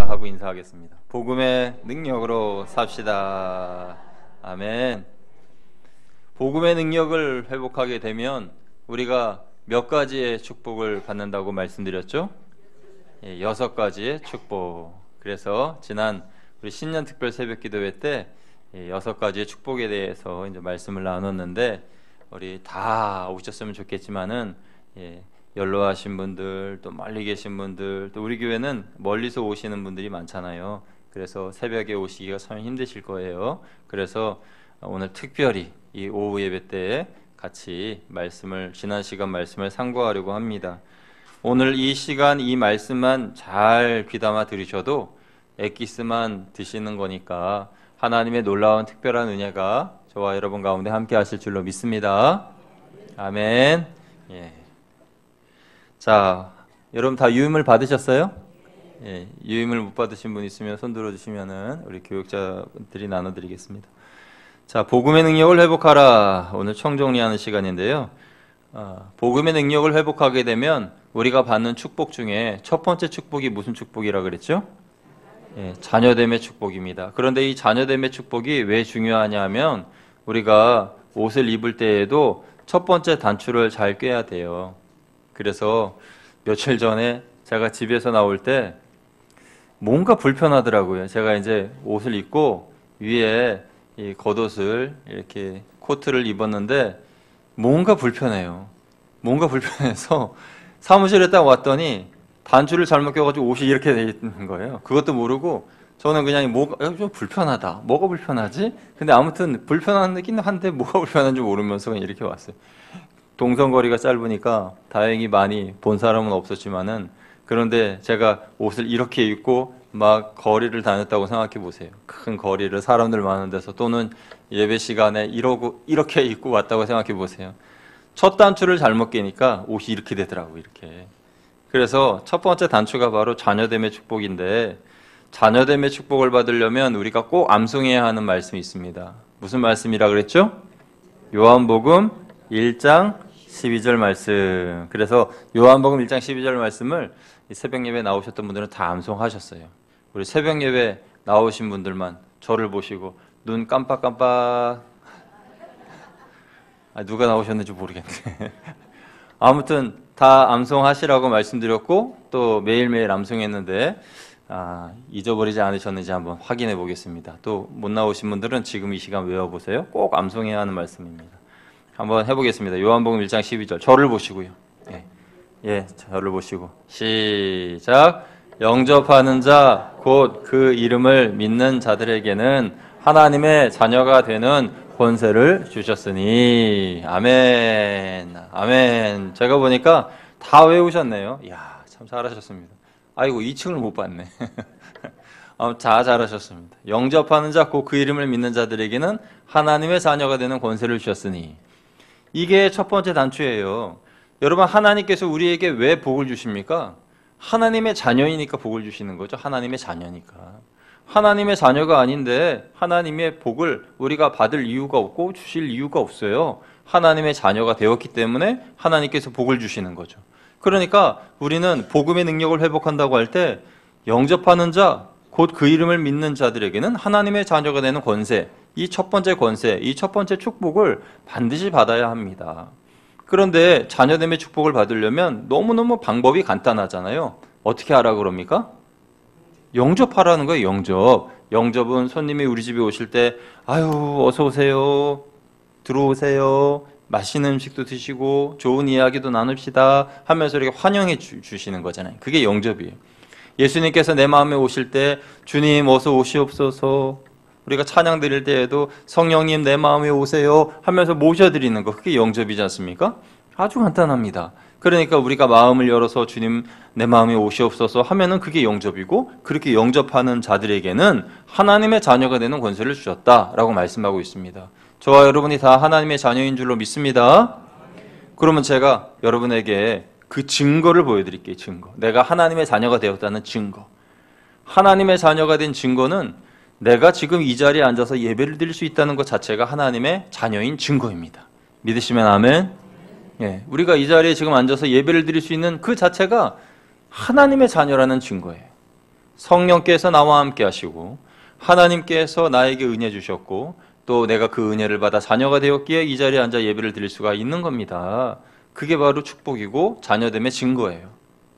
하고 인사하겠습니다. 복음의 능력으로 삽시다. 아멘. 복음의 능력을 회복하게 되면 우리가 몇 가지의 축복을 받는다고 말씀드렸죠? 6가지의 축복. 그래서 지난 우리 신년 특별 새벽 기도회 때 6가지의 축복에 대해서 이제 말씀을 나눴는데, 우리 다 오셨으면 좋겠지만은 연로하신 분들, 또 멀리 계신 분들, 또 우리 교회는 멀리서 오시는 분들이 많잖아요. 그래서 새벽에 오시기가 참 힘드실 거예요. 그래서 오늘 특별히 이 오후 예배 때 같이 지난 시간 말씀을 상고하려고 합니다. 오늘 이 시간 이 말씀만 잘 귀담아 들으셔도 엑기스만 드시는 거니까 하나님의 놀라운 특별한 은혜가 저와 여러분 가운데 함께 하실 줄로 믿습니다. 아멘. 자, 여러분 다 유임을 받으셨어요? 유임을 못 받으신 분 있으면 손 들어주시면은 우리 교육자들이 나눠드리겠습니다. 자, 복음의 능력을 회복하라. 오늘 청정리하는 시간인데요. 복음의 능력을 회복하게 되면 우리가 받는 축복 중에 첫 번째 축복이 무슨 축복이라 그랬죠? 자녀됨의 축복입니다. 그런데 이 자녀됨의 축복이 왜 중요하냐면, 우리가 옷을 입을 때에도 첫 번째 단추를 잘 꿰야 돼요. 그래서 며칠 전에 제가 집에서 나올 때 뭔가 불편하더라고요. 제가 이제 옷을 입고 위에 이 겉옷을 이렇게 코트를 입었는데 뭔가 불편해요. 뭔가 불편해서 사무실에 딱 왔더니 단추를 잘못 껴가지고 옷이 이렇게 돼 있는 거예요. 그것도 모르고 저는 그냥 뭐가 좀 불편하다. 뭐가 불편하지? 근데 아무튼 불편하긴 한데 뭐가 불편한지 모르면서 그냥 이렇게 왔어요. 동선거리가 짧으니까 다행히 많이 본 사람은 없었지만은, 그런데 제가 옷을 이렇게 입고 막 거리를 다녔다고 생각해 보세요. 큰 거리를 사람들 많은 데서, 또는 예배 시간에 이렇게 입고 왔다고 생각해 보세요. 첫 단추를 잘못 끼니까 옷이 이렇게 되더라고요. 이렇게. 그래서 첫 번째 단추가 바로 자녀됨의 축복인데, 자녀됨의 축복을 받으려면 우리가 꼭 암송해야 하는 말씀이 있습니다. 무슨 말씀이라 그랬죠? 요한복음 1장 12절 말씀. 그래서 요한복음 1장 12절 말씀을 새벽 예배 나오셨던 분들은 다 암송하셨어요. 우리 새벽 예배 나오신 분들만 저를 보시고 눈 깜빡깜빡, 누가 나오셨는지 모르겠네. 아무튼 다 암송하시라고 말씀드렸고, 또 매일매일 암송했는데 잊어버리지 않으셨는지 한번 확인해 보겠습니다. 또 못 나오신 분들은 지금 이 시간 외워보세요. 꼭 암송해야 하는 말씀입니다. 한번 해보겠습니다. 요한복음 1장 12절 저를 보시고요. 저를 보시고 시작. 영접하는 자 곧 그 이름을 믿는 자들에게는 하나님의 자녀가 되는 권세를 주셨으니. 아멘. 아멘. 제가 보니까 다 외우셨네요. 이야, 참 잘하셨습니다. 아이고, 2층을 못 봤네. 다 잘하셨습니다. 영접하는 자 곧 그 이름을 믿는 자들에게는 하나님의 자녀가 되는 권세를 주셨으니. 이게 첫 번째 단추예요. 여러분, 하나님께서 우리에게 왜 복을 주십니까? 하나님의 자녀이니까 복을 주시는 거죠. 하나님의 자녀니까. 하나님의 자녀가 아닌데 하나님의 복을 우리가 받을 이유가 없고 주실 이유가 없어요. 하나님의 자녀가 되었기 때문에 하나님께서 복을 주시는 거죠. 그러니까 우리는 복음의 능력을 회복한다고 할 때, 영접하는 자 곧 그 이름을 믿는 자들에게는 하나님의 자녀가 되는 권세, 이 첫 번째 권세, 이 첫 번째 축복을 반드시 받아야 합니다. 그런데 자녀됨의 축복을 받으려면 너무너무 방법이 간단하잖아요. 어떻게 하라 그럽니까? 영접하라는 거예요. 영접은 손님이 우리 집에 오실 때 아유 어서 오세요, 들어오세요, 맛있는 음식도 드시고 좋은 이야기도 나눕시다 하면서 이렇게 환영해 주시는 거잖아요. 그게 영접이에요. 예수님께서 내 마음에 오실 때 주님 어서 오시옵소서, 우리가 찬양 드릴 때에도 성령님 내 마음에 오세요 하면서 모셔드리는 거, 그게 영접이지 않습니까? 아주 간단합니다. 그러니까 우리가 마음을 열어서 주님 내 마음에 오시옵소서 하면은 그게 영접이고, 그렇게 영접하는 자들에게는 하나님의 자녀가 되는 권세를 주셨다라고 말씀하고 있습니다. 저와 여러분이 다 하나님의 자녀인 줄로 믿습니다. 그러면 제가 여러분에게 그 증거를 보여드릴게요. 증거. 내가 하나님의 자녀가 되었다는 증거. 하나님의 자녀가 된 증거는 내가 지금 이 자리에 앉아서 예배를 드릴 수 있다는 것 자체가 하나님의 자녀인 증거입니다. 믿으시면 아멘. 우리가 이 자리에 지금 앉아서 예배를 드릴 수 있는 그 자체가 하나님의 자녀라는 증거예요. 성령께서 나와 함께 하시고 하나님께서 나에게 은혜 주셨고 또 내가 그 은혜를 받아 자녀가 되었기에 이 자리에 앉아 예배를 드릴 수가 있는 겁니다. 그게 바로 축복이고 자녀됨의 증거예요.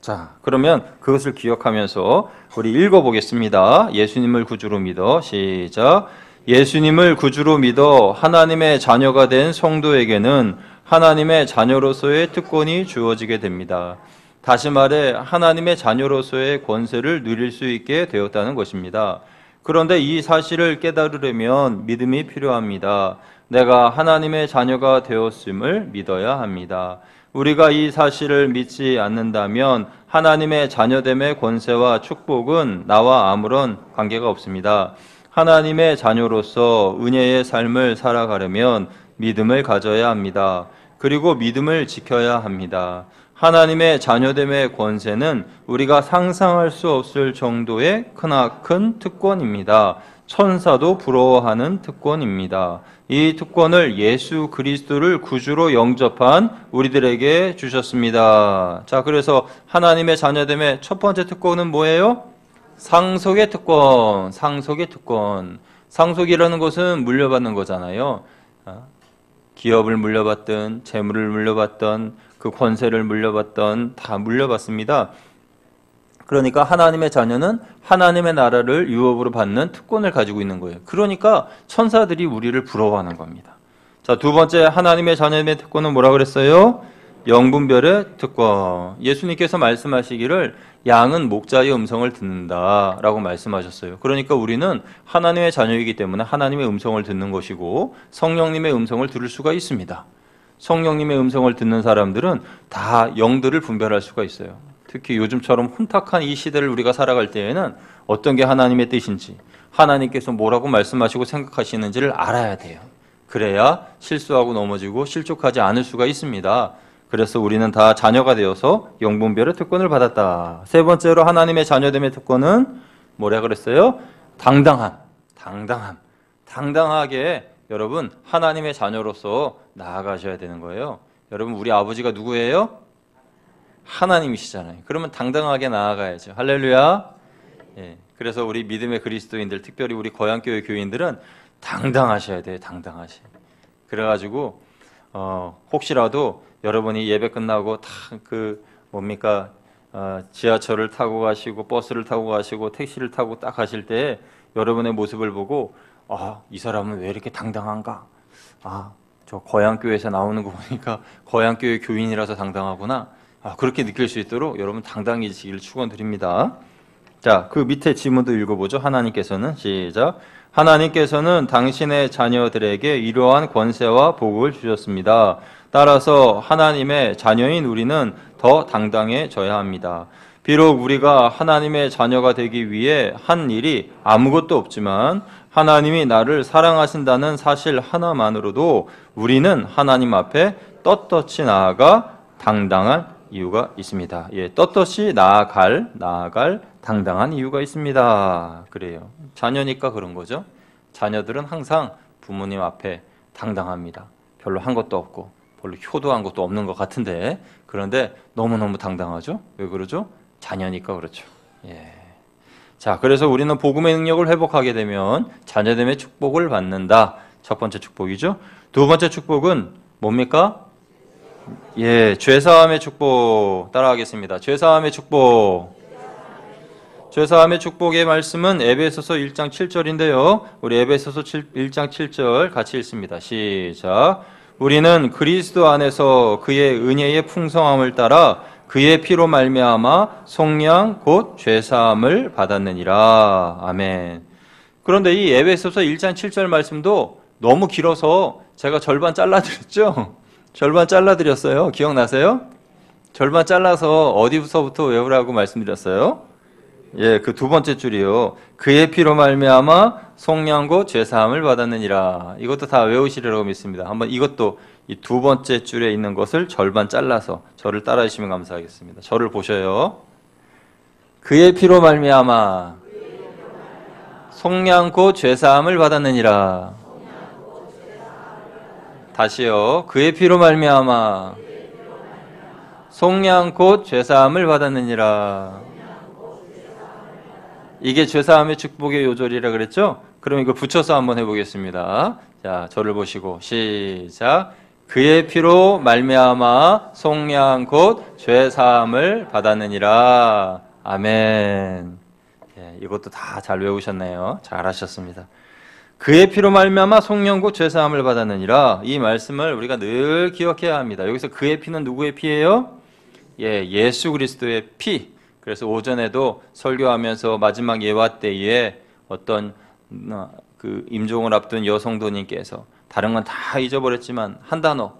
자, 그러면 그것을 기억하면서 우리 읽어보겠습니다. 예수님을 구주로 믿어. 시작. 예수님을 구주로 믿어 하나님의 자녀가 된 성도에게는 하나님의 자녀로서의 특권이 주어지게 됩니다. 다시 말해 하나님의 자녀로서의 권세를 누릴 수 있게 되었다는 것입니다. 그런데 이 사실을 깨달으려면 믿음이 필요합니다. 내가 하나님의 자녀가 되었음을 믿어야 합니다. 우리가 이 사실을 믿지 않는다면 하나님의 자녀됨의 권세와 축복은 나와 아무런 관계가 없습니다. 하나님의 자녀로서 은혜의 삶을 살아가려면 믿음을 가져야 합니다. 그리고 믿음을 지켜야 합니다. 하나님의 자녀됨의 권세는 우리가 상상할 수 없을 정도의 크나큰 특권입니다. 천사도 부러워하는 특권입니다. 이 특권을 예수 그리스도를 구주로 영접한 우리들에게 주셨습니다. 자, 그래서 하나님의 자녀됨의 첫 번째 특권은 뭐예요? 상속의 특권. 상속의 특권. 상속이라는 것은 물려받는 거잖아요. 기업을 물려받든 재물을 물려받든 그 권세를 물려받던 다 물려받습니다. 그러니까 하나님의 자녀는 하나님의 나라를 유업으로 받는 특권을 가지고 있는 거예요. 그러니까 천사들이 우리를 부러워하는 겁니다. 자, 두 번째 하나님의 자녀의 특권은 뭐라 그랬어요? 영분별의 특권. 예수님께서 말씀하시기를 양은 목자의 음성을 듣는다라고 말씀하셨어요. 그러니까 우리는 하나님의 자녀이기 때문에 하나님의 음성을 듣는 것이고 성령님의 음성을 들을 수가 있습니다. 성령님의 음성을 듣는 사람들은 다 영들을 분별할 수가 있어요. 특히 요즘처럼 혼탁한 이 시대를 우리가 살아갈 때에는 어떤 게 하나님의 뜻인지, 하나님께서 뭐라고 말씀하시고 생각하시는지를 알아야 돼요. 그래야 실수하고 넘어지고 실족하지 않을 수가 있습니다. 그래서 우리는 다 자녀가 되어서 영분별의 특권을 받았다. 세 번째로 하나님의 자녀됨의 특권은 뭐라 그랬어요? 당당함. 당당하게 여러분 하나님의 자녀로서 나아가셔야 되는 거예요. 여러분 우리 아버지가 누구예요? 하나님이시잖아요. 그러면 당당하게 나아가야죠. 할렐루야. 예, 그래서 우리 믿음의 그리스도인들, 특별히 우리 거양교회 교인들은 당당하셔야 돼요. 당당하셔야 돼요. 그래가지고 혹시라도 여러분이 예배 끝나고 지하철을 타고 가시고 버스를 타고 가시고 택시를 타고 딱 가실 때 여러분의 모습을 보고 이 사람은 왜 이렇게 당당한가? 저 거양교회에서 나오는 거 보니까 거양교회 교인이라서 당당하구나. 그렇게 느낄 수 있도록 여러분 당당해지기를 축원드립니다. 자, 그 밑에 지문도 읽어보죠. 하나님께서는 시작. 하나님께서는 당신의 자녀들에게 이러한 권세와 복을 주셨습니다. 따라서 하나님의 자녀인 우리는 더 당당해져야 합니다. 비록 우리가 하나님의 자녀가 되기 위해 한 일이 아무것도 없지만 하나님이 나를 사랑하신다는 사실 하나만으로도 우리는 하나님 앞에 떳떳이 나아가 당당한 이유가 있습니다. 예, 떳떳이 나아갈 당당한 이유가 있습니다. 그래요. 자녀니까 그런 거죠. 자녀들은 항상 부모님 앞에 당당합니다. 별로 한 것도 없고 별로 효도한 것도 없는 것 같은데 그런데 너무너무 당당하죠. 왜 그러죠? 자녀니까 그렇죠. 예. 자, 그래서 우리는 복음의 능력을 회복하게 되면 자녀됨의 축복을 받는다. 첫 번째 축복이죠. 두 번째 축복은 뭡니까? 예, 죄사함의 축복. 따라하겠습니다. 죄사함의 축복. 죄사함의 축복의 말씀은 에베소서 1장 7절인데요. 우리 에베소서 1장 7절 같이 읽습니다. 시작. 우리는 그리스도 안에서 그의 은혜의 풍성함을 따라 그의 피로 말미암아 속량 곧 죄사함을 받았느니라. 아멘. 그런데 이 에베소서 1장 7절 말씀도 너무 길어서 제가 절반 잘라드렸죠. 절반 잘라드렸어요. 기억나세요? 절반 잘라서 어디서부터 외우라고 말씀드렸어요? 예, 그 두 번째 줄이요. 그의 피로 말미암아 속량 곧 죄사함을 받았느니라. 이것도 다 외우시리라고 믿습니다. 한번 이것도 이 두 번째 줄에 있는 것을 절반 잘라서 저를 따라 주시면 감사하겠습니다. 저를 보셔요. 그의 피로 말미암아 속량 곧 죄사함을 받았느니라. 다시요. 그의 피로 말미암아 속량 곧 죄사함을 받았느니라. 이게 죄사함의 축복의 요절이라 그랬죠? 그럼 이거 붙여서 한번 해보겠습니다. 자, 저를 보시고 시작. 그의 피로 말미암아 속량 곧 죄사함을 받았느니라. 아멘. 예, 이것도 다 잘 외우셨네요. 잘하셨습니다. 그의 피로 말미암아 속량 곧 죄사함을 받았느니라. 이 말씀을 우리가 늘 기억해야 합니다. 여기서 그의 피는 누구의 피예요? 예, 예수 그리스도의 피. 그래서 오전에도 설교하면서 마지막 예화 때에 어떤 그 임종을 앞둔 여성도님께서 다른 건 다 잊어버렸지만 한 단어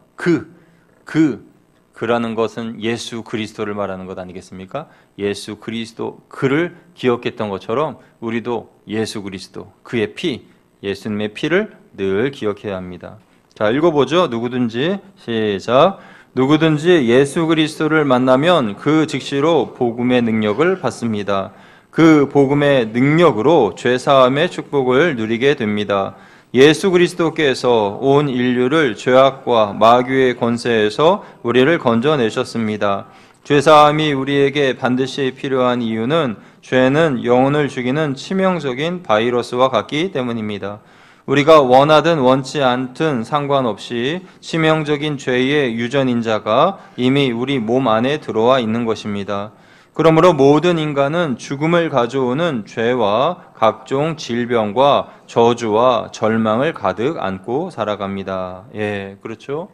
그라는 것은 예수 그리스도를 말하는 것 아니겠습니까? 예수 그리스도 그를 기억했던 것처럼 우리도 예수 그리스도 그의 피, 예수님의 피를 늘 기억해야 합니다. 자, 읽어보죠. 누구든지 시작. 누구든지 예수 그리스도를 만나면 그 즉시로 복음의 능력을 받습니다. 그 복음의 능력으로 죄사함의 축복을 누리게 됩니다. 예수 그리스도께서 온 인류를 죄악과 마귀의 권세에서 우리를 건져내셨습니다. 죄사함이 우리에게 반드시 필요한 이유는 죄는 영혼을 죽이는 치명적인 바이러스와 같기 때문입니다. 우리가 원하든 원치 않든 상관없이 치명적인 죄의 유전인자가 이미 우리 몸 안에 들어와 있는 것입니다. 그러므로 모든 인간은 죽음을 가져오는 죄와 각종 질병과 저주와 절망을 가득 안고 살아갑니다. 예, 그렇죠?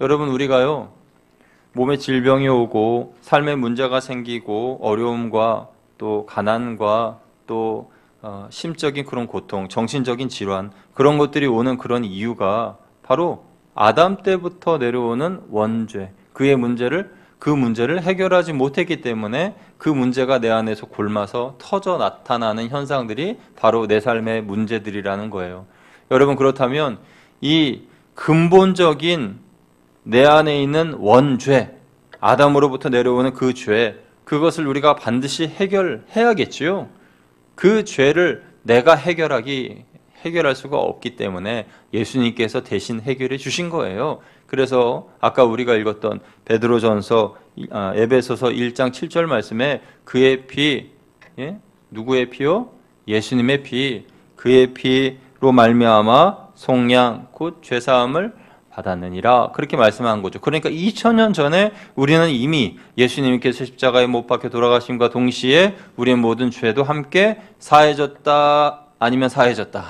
여러분, 우리가요, 몸에 질병이 오고 삶에 문제가 생기고 어려움과 또 가난과 또 심적인 그런 고통, 정신적인 질환, 그런 것들이 오는 그런 이유가 바로 아담 때부터 내려오는 원죄, 그 문제를 해결하지 못했기 때문에 그 문제가 내 안에서 골마서 터져 나타나는 현상들이 바로 내 삶의 문제들이라는 거예요. 여러분, 그렇다면 이 근본적인 내 안에 있는 원죄, 아담으로부터 내려오는 그 죄, 그것을 우리가 반드시 해결해야겠지요. 그 죄를 내가 해결할 수가 없기 때문에 예수님께서 대신 해결해 주신 거예요. 그래서 아까 우리가 읽었던 베드로전서 에베소서 1장 7절 말씀에 그의 피, 예? 누구의 피요? 예수님의 피, 그의 피로 말미암아 속량 곧 죄사함을 받았느니라, 그렇게 말씀한 거죠. 그러니까 2000년 전에 우리는 이미 예수님께서 십자가에 못 박혀 돌아가심과 동시에 우리의 모든 죄도 함께 사해졌다, 아니면 사해졌다.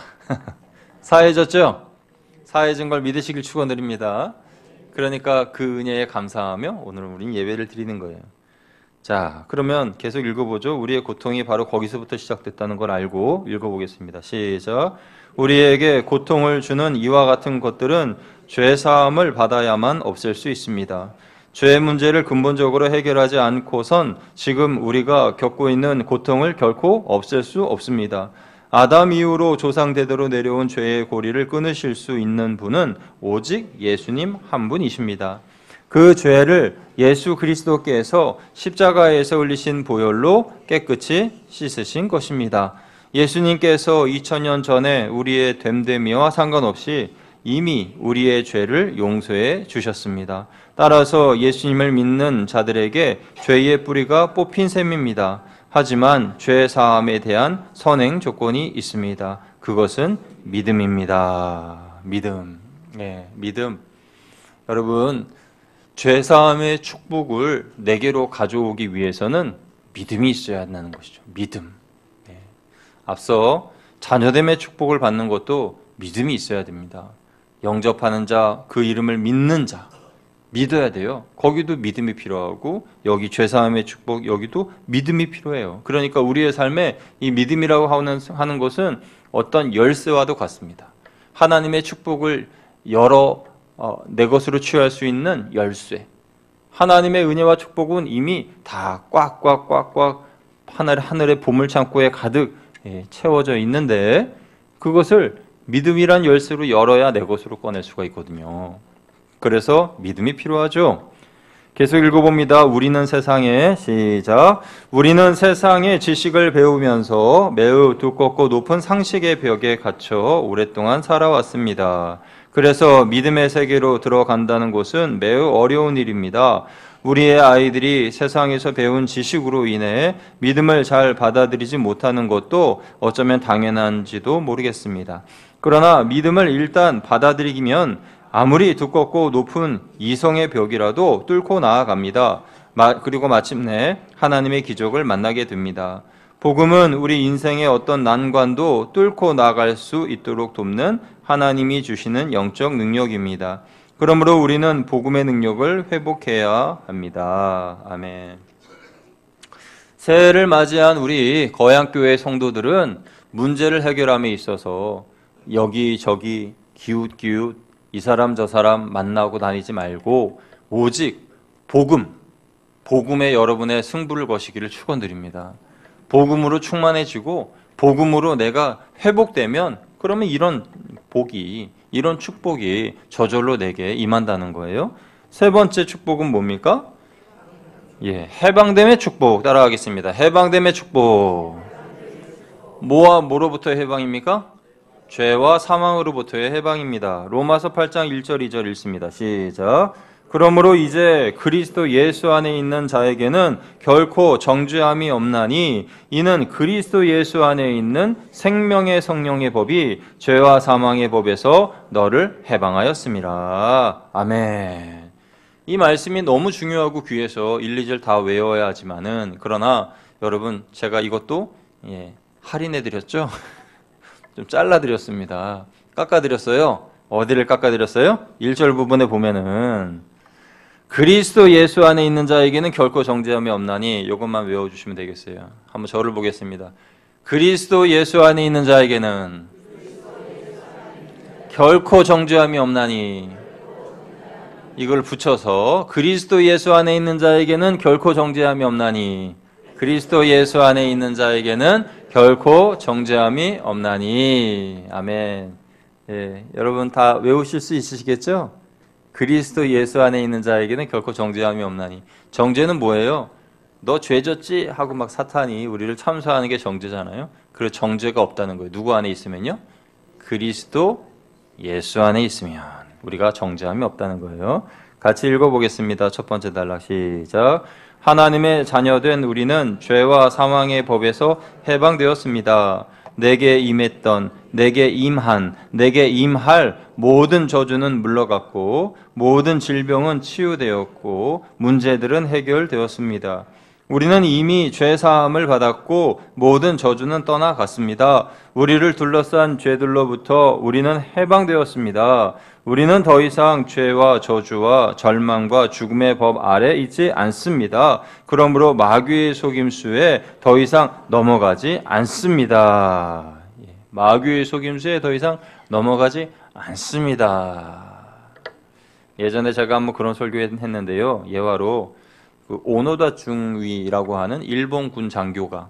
사해졌죠? 사해진 걸 믿으시길 축원드립니다. 그러니까 그 은혜에 감사하며 오늘 우리는 예배를 드리는 거예요. 자, 그러면 계속 읽어보죠. 우리의 고통이 바로 거기서부터 시작됐다는 걸 알고 읽어보겠습니다. 시작. 우리에게 고통을 주는 이와 같은 것들은 죄사함을 받아야만 없앨 수 있습니다. 죄의 문제를 근본적으로 해결하지 않고선 지금 우리가 겪고 있는 고통을 결코 없앨 수 없습니다. 아담 이후로 조상대대로 내려온 죄의 고리를 끊으실 수 있는 분은 오직 예수님 한 분이십니다. 그 죄를 예수 그리스도께서 십자가에서 흘리신 보혈로 깨끗이 씻으신 것입니다. 예수님께서 2000년 전에 우리의 됨됨이와 상관없이 이미 우리의 죄를 용서해 주셨습니다. 따라서 예수님을 믿는 자들에게 죄의 뿌리가 뽑힌 셈입니다. 하지만 죄 사함에 대한 선행 조건이 있습니다. 그것은 믿음입니다. 믿음. 네, 믿음. 여러분, 죄 사함의 축복을 내게로 가져오기 위해서는 믿음이 있어야 한다는 것이죠. 믿음. 네. 앞서 자녀됨의 축복을 받는 것도 믿음이 있어야 됩니다. 영접하는 자, 그 이름을 믿는 자, 믿어야 돼요. 거기도 믿음이 필요하고 여기 죄사함의 축복, 여기도 믿음이 필요해요. 그러니까 우리의 삶에 이 믿음이라고 하는 것은 어떤 열쇠와도 같습니다. 하나님의 축복을 내 것으로 취할 수 있는 열쇠. 하나님의 은혜와 축복은 이미 다 꽉꽉꽉꽉 하늘의 보물창고에 가득 채워져 있는데 그것을 믿음이란 열쇠로 열어야 내 것으로 꺼낼 수가 있거든요. 그래서 믿음이 필요하죠. 계속 읽어봅니다. 우리는 세상에 시작. 우리는 세상의 지식을 배우면서 매우 두껍고 높은 상식의 벽에 갇혀 오랫동안 살아왔습니다. 그래서 믿음의 세계로 들어간다는 것은 매우 어려운 일입니다. 우리의 아이들이 세상에서 배운 지식으로 인해 믿음을 잘 받아들이지 못하는 것도 어쩌면 당연한지도 모르겠습니다. 그러나 믿음을 일단 받아들이면 아무리 두껍고 높은 이성의 벽이라도 뚫고 나아갑니다. 그리고 마침내 하나님의 기적을 만나게 됩니다. 복음은 우리 인생의 어떤 난관도 뚫고 나갈 수 있도록 돕는 하나님이 주시는 영적 능력입니다. 그러므로 우리는 복음의 능력을 회복해야 합니다. 아멘. 새해를 맞이한 우리 거양교회 성도들은 문제를 해결함에 있어서 여기저기 기웃기웃 이 사람 저 사람 만나고 다니지 말고 오직 복음에 여러분의 승부를 거시기를 축원드립니다. 복음으로 충만해지고 복음으로 내가 회복되면 그러면 이런 복이, 이런 축복이 저절로 내게 임한다는 거예요. 세 번째 축복은 뭡니까? 해방됨의 축복 따라가겠습니다. 해방됨의 축복. 뭐와 뭐로부터의 해방입니까? 죄와 사망으로부터의 해방입니다. 로마서 8장 1절 2절 읽습니다. 시작. 그러므로 이제 그리스도 예수 안에 있는 자에게는 결코 정죄함이 없나니 이는 그리스도 예수 안에 있는 생명의 성령의 법이 죄와 사망의 법에서 너를 해방하였습니다. 아멘. 이 말씀이 너무 중요하고 귀해서 1, 2절 다 외워야 하지만은 그러나 여러분 제가 이것도 할인해 드렸죠? 좀 잘라 드렸습니다. 깎아 드렸어요. 어디를 깎아 드렸어요? 1절 부분에 보면은 그리스도 예수 안에 있는 자에게는 결코 정죄함이 없나니 이것만 외워주시면 되겠어요. 한번 저를 보겠습니다. 그리스도 예수 안에 있는 자에게는 결코 정죄함이 없나니 이걸 붙여서 그리스도 예수 안에 있는 자에게는 결코 정죄함이 없나니 그리스도 예수 안에 있는 자에게는 결코 정죄함이 없나니 아멘. 여러분 다 외우실 수 있으시겠죠? 그리스도 예수 안에 있는 자에게는 결코 정죄함이 없나니. 정죄는 뭐예요? 너 죄졌지? 하고 막 사탄이 우리를 참소하는 게 정죄잖아요. 그래서 정죄가 없다는 거예요. 누구 안에 있으면요? 그리스도 예수 안에 있으면 우리가 정죄함이 없다는 거예요. 같이 읽어보겠습니다. 첫 번째 단락 시작. 하나님의 자녀된 우리는 죄와 사망의 법에서 해방되었습니다. 내게 임했던, 내게 임한, 내게 임할 모든 저주는 물러갔고 모든 질병은 치유되었고 문제들은 해결되었습니다. 우리는 이미 죄사함을 받았고 모든 저주는 떠나갔습니다. 우리를 둘러싼 죄들로부터 우리는 해방되었습니다. 우리는 더 이상 죄와 저주와 절망과 죽음의 법 아래 있지 않습니다. 그러므로 마귀의 속임수에 더 이상 넘어가지 않습니다. 마귀의 속임수에 더 이상 넘어가지 않습니다. 예전에 제가 한번 그런 설교했는데요. 예화로 오노다 중위라고 하는 일본군 장교가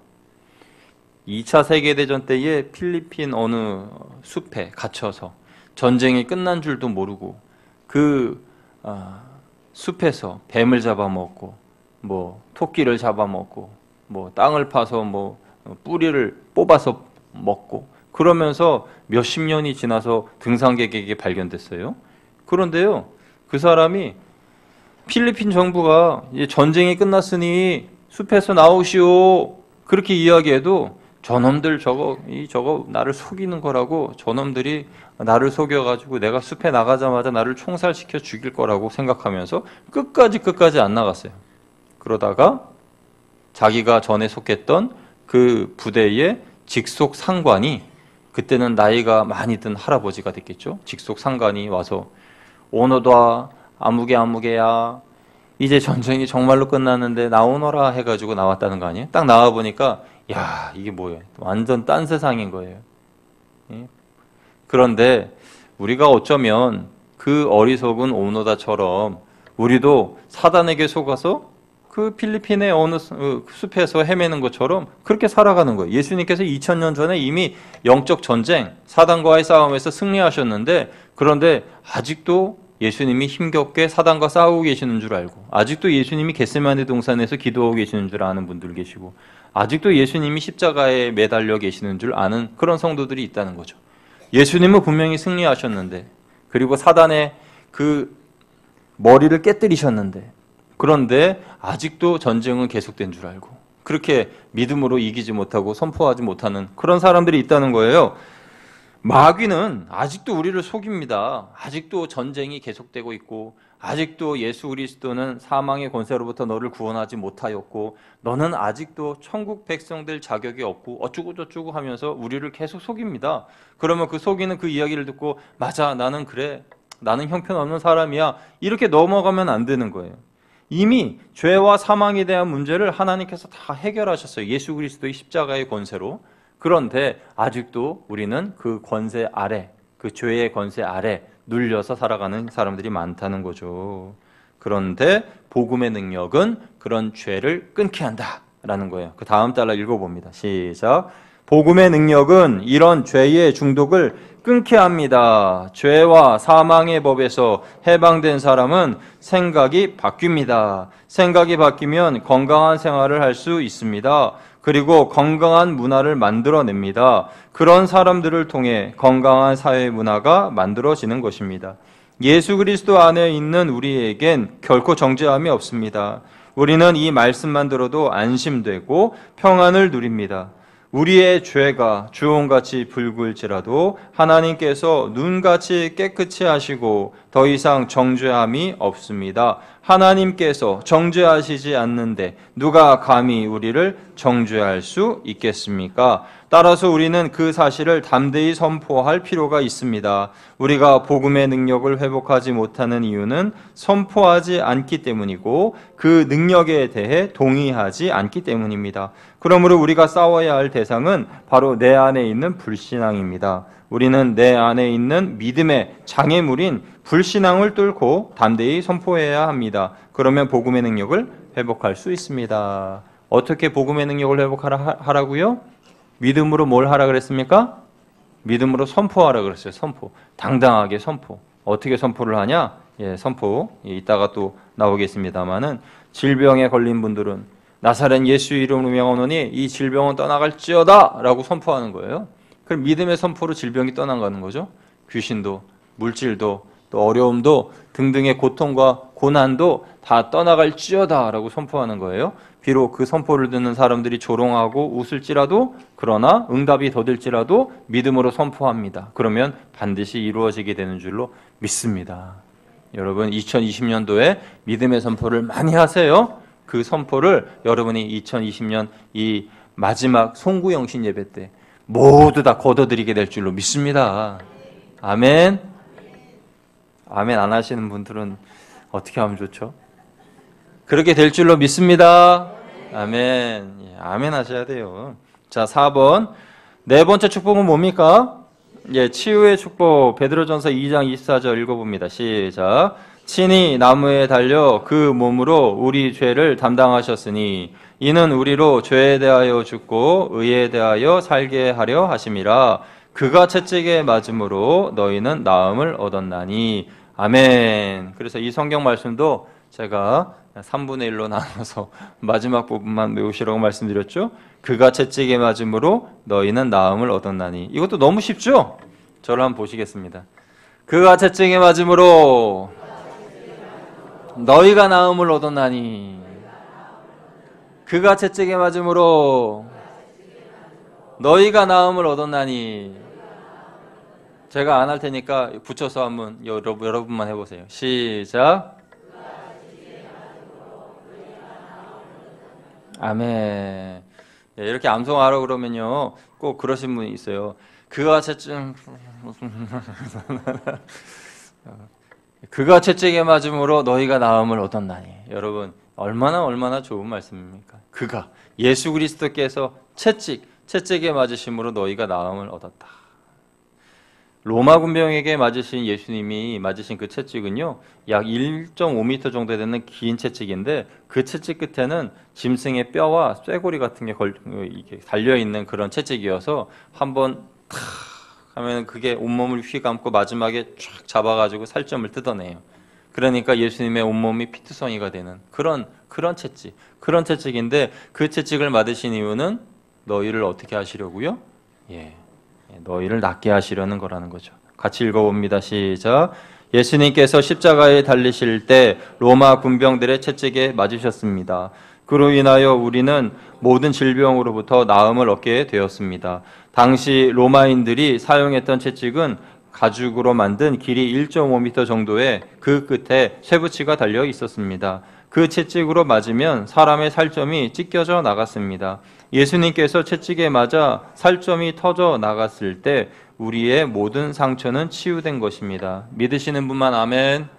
2차 세계대전 때에 필리핀 어느 숲에 갇혀서 전쟁이 끝난 줄도 모르고 그 숲에서 뱀을 잡아먹고 뭐 토끼를 잡아먹고 뭐 땅을 파서 뭐 뿌리를 뽑아서 먹고 그러면서 몇십 년이 지나서 등산객에게 발견됐어요. 그런데요, 그 사람이 필리핀 정부가 전쟁이 끝났으니 숲에서 나오시오 그렇게 이야기해도 저놈들 저거 나를 속이는 거라고, 저놈들이 나를 속여가지고 내가 숲에 나가자마자 나를 총살시켜 죽일 거라고 생각하면서 끝까지 안 나갔어요. 그러다가 자기가 전에 속했던 그 부대의 직속 상관이, 그때는 나이가 많이 든 할아버지가 됐겠죠. 직속 상관이 와서 오너다 아무개야 이제 전쟁이 정말로 끝났는데 나오너라 해가지고 나왔다는 거 아니에요? 딱 나와보니까 야, 이게 뭐예요? 완전 딴 세상인 거예요. 그런데 우리가 어쩌면 그 어리석은 오노다처럼 우리도 사단에게 속아서 그 필리핀의 어느 숲에서 헤매는 것처럼 그렇게 살아가는 거예요. 예수님께서 2000년 전에 이미 영적 전쟁, 사단과의 싸움에서 승리하셨는데, 그런데 아직도 예수님이 힘겹게 사단과 싸우고 계시는 줄 알고, 아직도 예수님이 겟세마네 동산에서 기도하고 계시는 줄 아는 분들 계시고, 아직도 예수님이 십자가에 매달려 계시는 줄 아는 그런 성도들이 있다는 거죠. 예수님은 분명히 승리하셨는데, 그리고 사단의 그 머리를 깨뜨리셨는데, 그런데 아직도 전쟁은 계속된 줄 알고 그렇게 믿음으로 이기지 못하고 선포하지 못하는 그런 사람들이 있다는 거예요. 마귀는 아직도 우리를 속입니다. 아직도 전쟁이 계속되고 있고 아직도 예수 그리스도는 사망의 권세로부터 너를 구원하지 못하였고 너는 아직도 천국 백성될 자격이 없고 어쩌고 저쩌고 하면서 우리를 계속 속입니다. 그러면 그 속이는 그 이야기를 듣고 맞아, 나는 그래, 나는 형편없는 사람이야, 이렇게 넘어가면 안 되는 거예요. 이미 죄와 사망에 대한 문제를 하나님께서 다 해결하셨어요. 예수 그리스도의 십자가의 권세로. 그런데 아직도 우리는 그 권세 아래, 그 죄의 권세 아래 눌려서 살아가는 사람들이 많다는 거죠. 그런데 복음의 능력은 그런 죄를 끊게 한다라는 거예요. 그 다음 달러 읽어봅니다. 시작. 복음의 능력은 이런 죄의 중독을 끊게 합니다. 죄와 사망의 법에서 해방된 사람은 생각이 바뀝니다. 생각이 바뀌면 건강한 생활을 할 수 있습니다. 그리고 건강한 문화를 만들어냅니다. 그런 사람들을 통해 건강한 사회 문화가 만들어지는 것입니다. 예수 그리스도 안에 있는 우리에겐 결코 정죄함이 없습니다. 우리는 이 말씀만 들어도 안심되고 평안을 누립니다. 우리의 죄가 주홍같이 붉을지라도 하나님께서 눈같이 깨끗이 하시고 더 이상 정죄함이 없습니다. 하나님께서 정죄하시지 않는데 누가 감히 우리를 정죄할 수 있겠습니까? 따라서 우리는 그 사실을 담대히 선포할 필요가 있습니다. 우리가 복음의 능력을 회복하지 못하는 이유는 선포하지 않기 때문이고 그 능력에 대해 동의하지 않기 때문입니다. 그러므로 우리가 싸워야 할 대상은 바로 내 안에 있는 불신앙입니다. 우리는 내 안에 있는 믿음의 장애물인 불신앙을 뚫고 담대히 선포해야 합니다. 그러면 복음의 능력을 회복할 수 있습니다. 어떻게 복음의 능력을 회복하라고요? 믿음으로 뭘 하라 그랬습니까? 믿음으로 선포하라 그랬어요. 선포. 당당하게 선포. 어떻게 선포를 하냐? 선포. 이따가 또 나오겠습니다만은 질병에 걸린 분들은 나사렛 예수 이름으로 명하노니 이 질병은 떠나갈지어다 라고 선포하는 거예요. 그럼 믿음의 선포로 질병이 떠나가는 거죠. 귀신도, 물질도, 또 어려움도 등등의 고통과 고난도 다 떠나갈지어다 라고 선포하는 거예요. 비록 그 선포를 듣는 사람들이 조롱하고 웃을지라도, 그러나 응답이 더딜지라도 믿음으로 선포합니다. 그러면 반드시 이루어지게 되는 줄로 믿습니다. 여러분 2020년도에 믿음의 선포를 많이 하세요. 그 선포를 여러분이 2020년 이 마지막 송구영신 예배 때 모두 다 거둬들이게 될 줄로 믿습니다. 아멘. 아멘 안 하시는 분들은 어떻게 하면 좋죠? 그렇게 될 줄로 믿습니다. 아멘. 아멘 하셔야 돼요. 자, 4번. 네 번째 축복은 뭡니까? 치유의 축복. 베드로전서 2장 24절 읽어봅니다. 시작. 친히 나무에 달려 그 몸으로 우리 죄를 담당하셨으니 이는 우리로 죄에 대하여 죽고 의에 대하여 살게 하려 하심이라. 그가 채찍에 맞음으로 너희는 나음을 얻었나니. 아멘. 그래서 이 성경 말씀도 제가 3분의 1로 나눠서 마지막 부분만 외우시라고 말씀드렸죠. 그가 채찍에 맞음으로 너희는 나음을 얻었나니. 이것도 너무 쉽죠? 저를 한번 보시겠습니다. 그가 채찍에 맞음으로 너희가 나음을 얻었나니. 그가 채찍에 맞음으로 너희가 나음을 얻었나니. 제가 안 할 테니까 붙여서 한번 여러분만 해보세요. 시작. 아멘. 이렇게 암송하라고 그러면요 꼭 그러신 분이 있어요. 그가 채찍에 맞음으로 너희가 나음을 얻었나니. 여러분 얼마나 좋은 말씀입니까? 그가 예수 그리스도께서 채찍에 맞으심으로 너희가 나음을 얻었다. 로마 군병에게 맞으신 예수님이 맞으신 그 채찍은요 약 1.5m 정도 되는 긴 채찍인데 그 채찍 끝에는 짐승의 뼈와 쇠고리 같은 게 이렇게 달려있는 그런 채찍이어서 한번 탁 하면 그게 온몸을 휘감고 마지막에 쫙 잡아가지고 살점을 뜯어내요. 그러니까 예수님의 온몸이 피투성이가 되는 그런 채찍인데 그 채찍을 맞으신 이유는 너희를 어떻게 하시려고요? 너희를 낫게 하시려는 거라는 거죠. 같이 읽어봅니다. 시작. 예수님께서 십자가에 달리실 때 로마 군병들의 채찍에 맞으셨습니다. 그로 인하여 우리는 모든 질병으로부터 나음을 얻게 되었습니다. 당시 로마인들이 사용했던 채찍은 가죽으로 만든 길이 1.5m 정도의 그 끝에 쇠붙이가 달려 있었습니다. 그 채찍으로 맞으면 사람의 살점이 찢겨져 나갔습니다. 예수님께서 채찍에 맞아 살점이 터져 나갔을 때 우리의 모든 상처는 치유된 것입니다. 믿으시는 분만 아멘.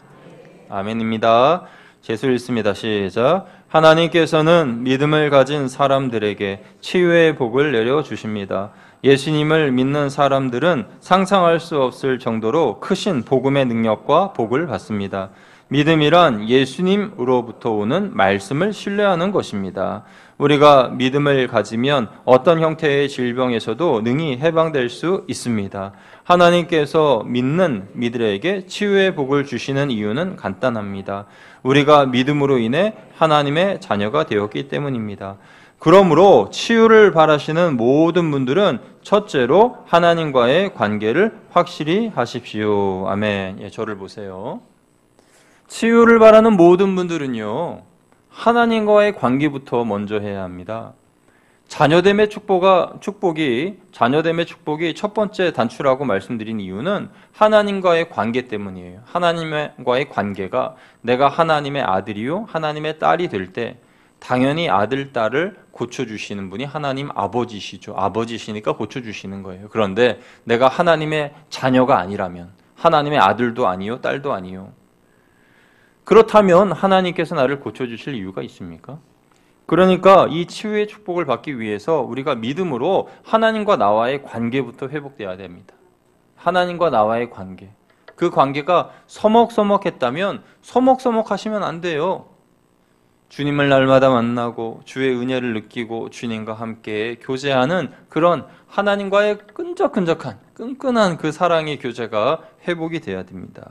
아멘입니다. 제수 읽습니다. 시작. 하나님께서는 믿음을 가진 사람들에게 치유의 복을 내려주십니다. 예수님을 믿는 사람들은 상상할 수 없을 정도로 크신 복음의 능력과 복을 받습니다. 믿음이란 예수님으로부터 오는 말씀을 신뢰하는 것입니다. 우리가 믿음을 가지면 어떤 형태의 질병에서도 능히 해방될 수 있습니다. 하나님께서 믿는 이들에게 치유의 복을 주시는 이유는 간단합니다. 우리가 믿음으로 인해 하나님의 자녀가 되었기 때문입니다. 그러므로 치유를 바라시는 모든 분들은 첫째로 하나님과의 관계를 확실히 하십시오. 아멘. 예, 저를 보세요. 치유를 바라는 모든 분들은요, 하나님과의 관계부터 먼저 해야 합니다. 자녀됨의 축복이 첫 번째 단추라고 말씀드린 이유는 하나님과의 관계 때문이에요. 하나님과의 관계가 내가 하나님의 아들이요 하나님의 딸이 될 때 당연히 아들, 딸을 고쳐주시는 분이 하나님 아버지시죠. 아버지시니까 고쳐주시는 거예요. 그런데 내가 하나님의 자녀가 아니라면, 하나님의 아들도 아니요 딸도 아니요, 그렇다면 하나님께서 나를 고쳐주실 이유가 있습니까? 그러니까 이 치유의 축복을 받기 위해서 우리가 믿음으로 하나님과 나와의 관계부터 회복돼야 됩니다. 하나님과 나와의 관계. 그 관계가 서먹서먹했다면 서먹서먹하시면 안 돼요. 주님을 날마다 만나고 주의 은혜를 느끼고 주님과 함께 교제하는 그런 하나님과의 끈적끈적한 끈끈한 그 사랑의 교제가 회복이 돼야 됩니다.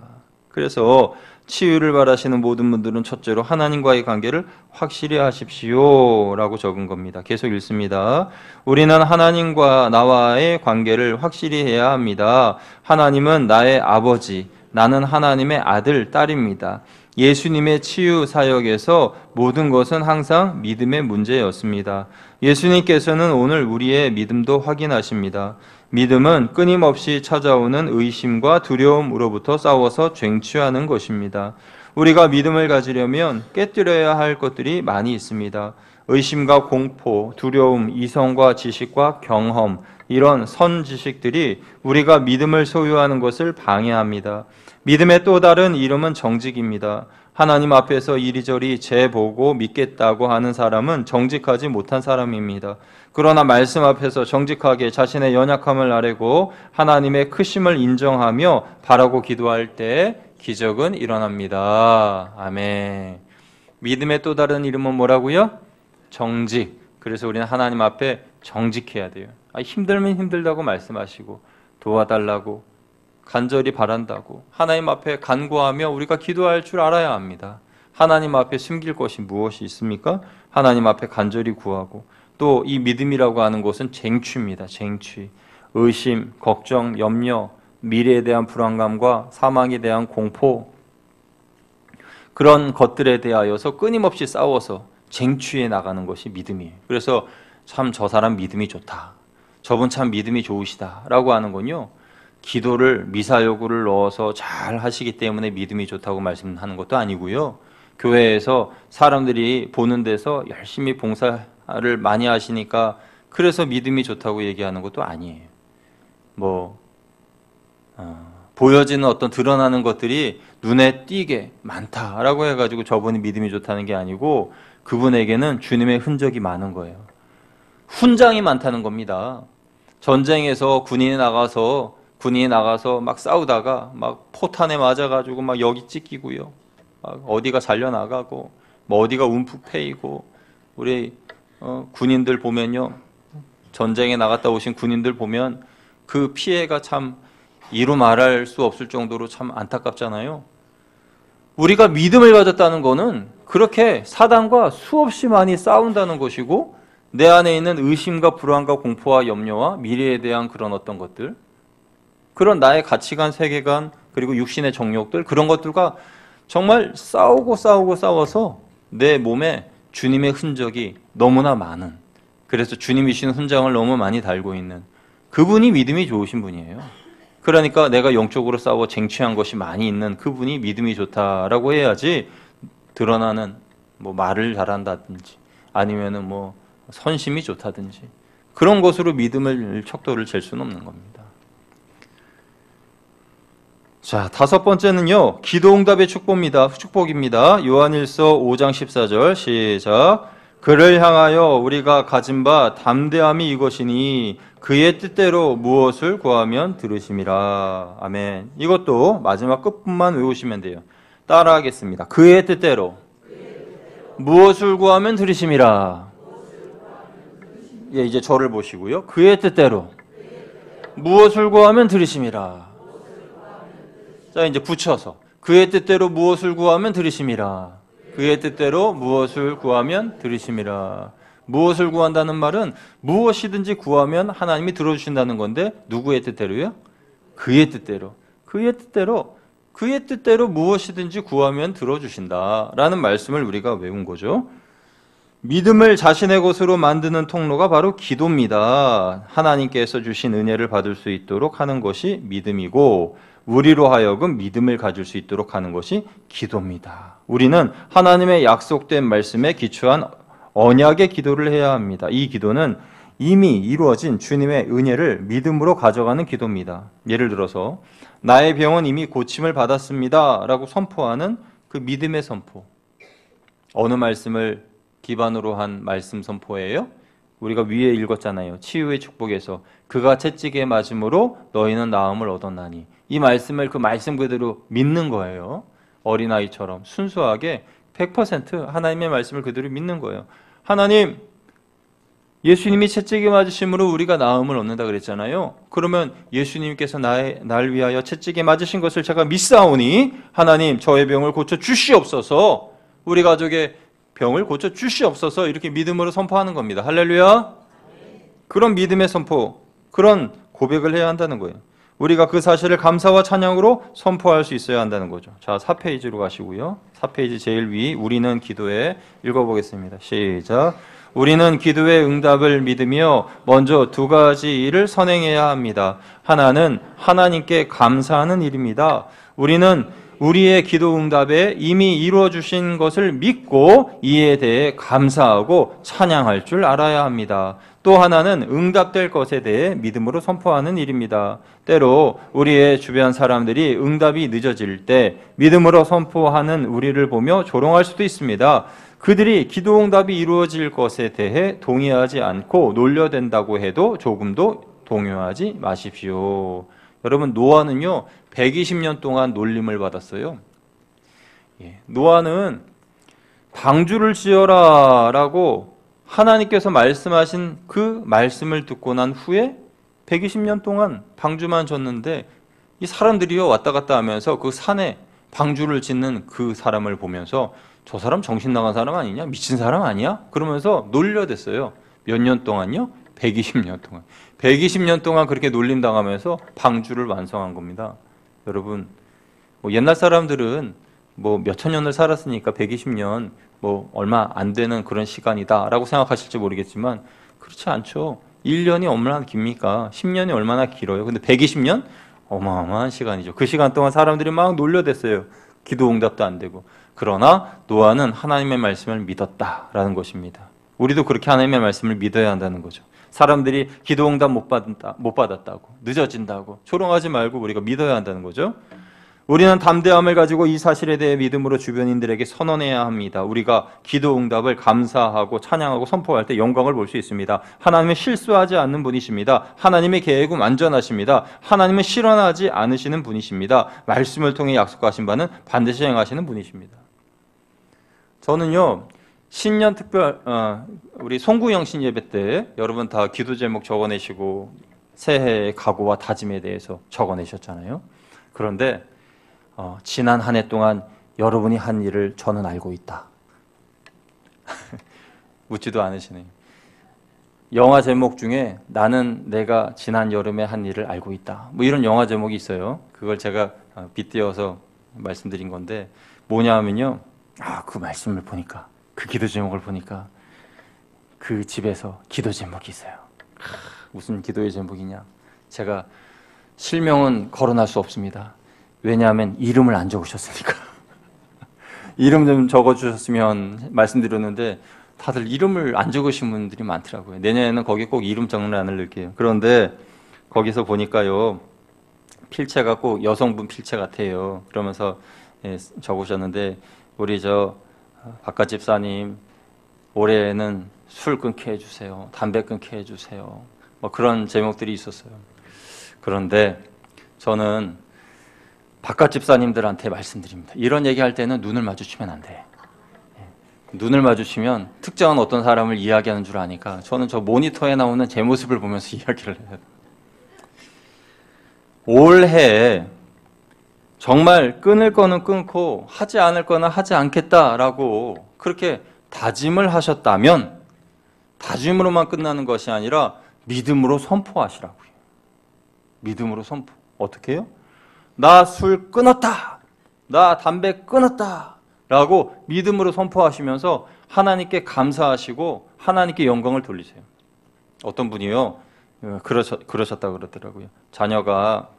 그래서 치유를 바라시는 모든 분들은 첫째로 하나님과의 관계를 확실히 하십시오 라고 적은 겁니다. 계속 읽습니다. 우리는 하나님과 나와의 관계를 확실히 해야 합니다. 하나님은 나의 아버지, 나는 하나님의 아들, 딸입니다. 예수님의 치유 사역에서 모든 것은 항상 믿음의 문제였습니다. 예수님께서는 오늘 우리의 믿음도 확인하십니다. 믿음은 끊임없이 찾아오는 의심과 두려움으로부터 싸워서 쟁취하는 것입니다. 우리가 믿음을 가지려면 깨뜨려야 할 것들이 많이 있습니다. 의심과 공포, 두려움, 이성과 지식과 경험, 이런 선지식들이 우리가 믿음을 소유하는 것을 방해합니다. 믿음의 또 다른 이름은 정직입니다. 하나님 앞에서 이리저리 재보고 믿겠다고 하는 사람은 정직하지 못한 사람입니다. 그러나 말씀 앞에서 정직하게 자신의 연약함을 아뢰고 하나님의 크심을 인정하며 바라고 기도할 때 기적은 일어납니다. 아멘. 믿음의 또 다른 이름은 뭐라고요? 정직. 그래서 우리는 하나님 앞에 정직해야 돼요. 힘들면 힘들다고 말씀하시고 도와달라고 간절히 바란다고 하나님 앞에 간구하며 우리가 기도할 줄 알아야 합니다. 하나님 앞에 숨길 것이 무엇이 있습니까? 하나님 앞에 간절히 구하고, 또 이 믿음이라고 하는 것은 쟁취입니다. 쟁취. 의심, 걱정, 염려, 미래에 대한 불안감과 사망에 대한 공포, 그런 것들에 대하여서 끊임없이 싸워서 쟁취해 나가는 것이 믿음이에요. 그래서 참 저 사람 믿음이 좋다, 저분 참 믿음이 좋으시다 라고 하는 건요, 기도를 미사 요구를 넣어서 잘 하시기 때문에 믿음이 좋다고 말씀하는 것도 아니고요, 교회에서 사람들이 보는 데서 열심히 봉사를 많이 하시니까 그래서 믿음이 좋다고 얘기하는 것도 아니에요. 보여지는 어떤 드러나는 것들이 눈에 띄게 많다라고 해가지고 저분이 믿음이 좋다는 게 아니고, 그분에게는 주님의 흔적이 많은 거예요. 훈장이 많다는 겁니다. 전쟁에서 군인이 나가서 막 싸우다가 막 포탄에 맞아가지고 막 여기 찢기고요, 막 어디가 잘려나가고 뭐 어디가 움푹 패이고, 우리 군인들 보면요, 전쟁에 나갔다 오신 군인들 보면 그 피해가 참 이루 말할 수 없을 정도로 참 안타깝잖아요. 우리가 믿음을 가졌다는 거는 그렇게 사단과 수없이 많이 싸운다는 것이고, 내 안에 있는 의심과 불안과 공포와 염려와 미래에 대한 그런 어떤 것들, 그런 나의 가치관, 세계관, 그리고 육신의 정욕들, 그런 것들과 정말 싸워서 내 몸에 주님의 흔적이 너무나 많은, 그래서 주님이 주신 훈장을 너무 많이 달고 있는 그분이 믿음이 좋으신 분이에요. 그러니까 내가 영적으로 싸워 쟁취한 것이 많이 있는 그분이 믿음이 좋다라고 해야지, 드러나는 뭐 말을 잘한다든지 아니면은 뭐 선심이 좋다든지 그런 것으로 믿음을 척도를 잴 수는 없는 겁니다. 자, 다섯 번째는요, 기도응답의 축복입니다. 요한일서 5장 14절 시작. 그를 향하여 우리가 가진 바 담대함이 이것이니 그의 뜻대로 무엇을 구하면 들으심이라. 아멘. 이것도 마지막 끝부분만 외우시면 돼요. 따라하겠습니다. 그의 뜻대로 무엇을 구하면 들으심이라. 예, 이제 저를 보시고요. 그의 뜻대로 무엇을 구하면 들으심이라. 자, 이제 붙여서 그의 뜻대로 무엇을 구하면 들으심이라. 그의 뜻대로 무엇을 구하면 들으심이라. 무엇을 구한다는 말은 무엇이든지 구하면 하나님이 들어주신다는 건데, 누구의 뜻대로요? 그의 뜻대로. 그의 뜻대로 무엇이든지 구하면 들어주신다라는 말씀을 우리가 외운 거죠. 믿음을 자신의 것으로 만드는 통로가 바로 기도입니다. 하나님께서 주신 은혜를 받을 수 있도록 하는 것이 믿음이고, 우리로 하여금 믿음을 가질 수 있도록 하는 것이 기도입니다. 우리는 하나님의 약속된 말씀에 기초한 언약의 기도를 해야 합니다. 이 기도는 이미 이루어진 주님의 은혜를 믿음으로 가져가는 기도입니다. 예를 들어서 나의 병은 이미 고침을 받았습니다 라고 선포하는 그 믿음의 선포. 어느 말씀을 기반으로 한 말씀 선포예요? 우리가 위에 읽었잖아요. 치유의 축복에서 그가 채찍에 맞음으로 너희는 나음을 얻었나니. 이 말씀을 그 말씀 그대로 믿는 거예요. 어린아이처럼 순수하게 100% 하나님의 말씀을 그대로 믿는 거예요. 하나님, 예수님이 채찍에 맞으심으로 우리가 나음을 얻는다 그랬잖아요. 그러면 예수님께서 날 위하여 채찍에 맞으신 것을 제가 믿사오니 하나님 저의 병을 고쳐 주시옵소서, 우리 가족의 병을 고쳐 주시옵소서, 이렇게 믿음으로 선포하는 겁니다. 할렐루야. 그런 믿음의 선포, 그런 고백을 해야 한다는 거예요. 우리가 그 사실을 감사와 찬양으로 선포할 수 있어야 한다는 거죠. 자, 4페이지로 가시고요. 4페이지 제일 위, 우리는 기도에 읽어보겠습니다. 시작. 우리는 기도의 응답을 믿으며 먼저 두 가지 일을 선행해야 합니다. 하나는 하나님께 감사하는 일입니다. 우리는 우리의 기도 응답에 이미 이루어 주신 것을 믿고 이에 대해 감사하고 찬양할 줄 알아야 합니다. 또 하나는 응답될 것에 대해 믿음으로 선포하는 일입니다. 때로 우리의 주변 사람들이 응답이 늦어질 때 믿음으로 선포하는 우리를 보며 조롱할 수도 있습니다. 그들이 기도 응답이 이루어질 것에 대해 동의하지 않고 놀려댄다고 해도 조금도 동요하지 마십시오. 여러분, 노아는요 120년 동안 놀림을 받았어요. 노아는 방주를 지어라 라고 하나님께서 말씀하신 그 말씀을 듣고 난 후에 120년 동안 방주만 졌는데, 이 사람들이요 왔다 갔다 하면서 그 산에 방주를 짓는 그 사람을 보면서 저 사람 정신 나간 사람 아니냐? 미친 사람 아니야? 그러면서 놀려댔어요. 몇 년 동안요? 120년 동안. 120년 동안 그렇게 놀림당하면서 방주를 완성한 겁니다. 여러분, 뭐 옛날 사람들은 뭐 몇천 년을 살았으니까 120년 뭐 얼마 안 되는 그런 시간이다라고 생각하실지 모르겠지만 그렇지 않죠. 1년이 얼마나 깁니까? 10년이 얼마나 길어요. 근데 120년? 어마어마한 시간이죠. 그 시간 동안 사람들이 막 놀려댔어요. 기도 응답도 안 되고. 그러나 노아는 하나님의 말씀을 믿었다라는 것입니다. 우리도 그렇게 하나님의 말씀을 믿어야 한다는 거죠. 사람들이 기도 응답 못 받았다고, 늦어진다고 조롱하지 말고 우리가 믿어야 한다는 거죠. 우리는 담대함을 가지고 이 사실에 대해 믿음으로 주변인들에게 선언해야 합니다. 우리가 기도 응답을 감사하고 찬양하고 선포할 때 영광을 볼 수 있습니다. 하나님은 실수하지 않는 분이십니다. 하나님의 계획은 완전하십니다. 하나님은 실현하지 않으시는 분이십니다. 말씀을 통해 약속하신 바는 반드시 행하시는 분이십니다. 저는요 신년 특별 우리 송구영신 예배 때 여러분 다 기도 제목 적어내시고 새해의 각오와 다짐에 대해서 적어내셨잖아요. 그런데 지난 한 해 동안 여러분이 한 일을 저는 알고 있다. 웃지도 않으시네요. 영화 제목 중에 나는 내가 지난 여름에 한 일을 알고 있다. 뭐 이런 영화 제목이 있어요. 그걸 제가 빗대어서 말씀드린 건데 뭐냐 하면요. 그 말씀을 보니까 그 기도 제목을 보니까 그 집에서 기도 제목이 있어요. 무슨 기도의 제목이냐. 제가 실명은 거론할 수 없습니다. 왜냐하면 이름을 안 적으셨으니까. 이름 좀 적어주셨으면 말씀드렸는데 다들 이름을 안 적으신 분들이 많더라고요. 내년에는 거기 꼭 이름 적는란을 넣을게요. 그런데 거기서 보니까요. 필체가 꼭 여성분 필체 같아요. 그러면서 적으셨는데 우리 바깥 집사님 올해는 술 끊게 해주세요. 담배 끊게 해주세요. 뭐 그런 제목들이 있었어요. 그런데 저는 바깥 집사님들한테 말씀드립니다. 이런 얘기할 때는 눈을 마주치면 안 돼. 눈을 마주치면 특정한 어떤 사람을 이야기하는 줄 아니까 저는 저 모니터에 나오는 제 모습을 보면서 이야기를 해요. 올해 정말 끊을 거는 끊고 하지 않을 거는 하지 않겠다라고 그렇게 다짐을 하셨다면 다짐으로만 끝나는 것이 아니라 믿음으로 선포하시라고요. 믿음으로 선포. 어떻게 해요? 나 술 끊었다. 나 담배 끊었다. 라고 믿음으로 선포하시면서 하나님께 감사하시고 하나님께 영광을 돌리세요. 어떤 분이요. 그러셨다 그러더라고요. 자녀가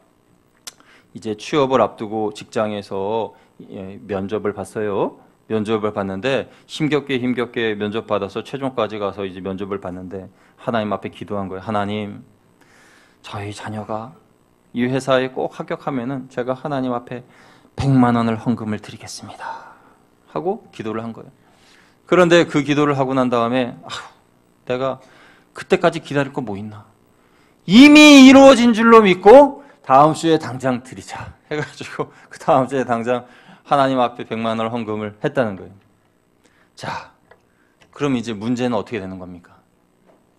이제 취업을 앞두고 직장에서 면접을 봤어요. 면접을 봤는데 힘겹게 면접 받아서 최종까지 가서 이제 면접을 봤는데 하나님 앞에 기도한 거예요. 하나님, 저희 자녀가 이 회사에 꼭 합격하면은 제가 하나님 앞에 100만 원을 헌금을 드리겠습니다. 하고 기도를 한 거예요. 그런데 그 기도를 하고 난 다음에 내가 그때까지 기다릴 거 뭐 있나? 이미 이루어진 줄로 믿고 다음 주에 당장 드리자 해가지고 그 다음 주에 당장 하나님 앞에 100만 원 헌금을 했다는 거예요. 자, 그럼 이제 문제는 어떻게 되는 겁니까?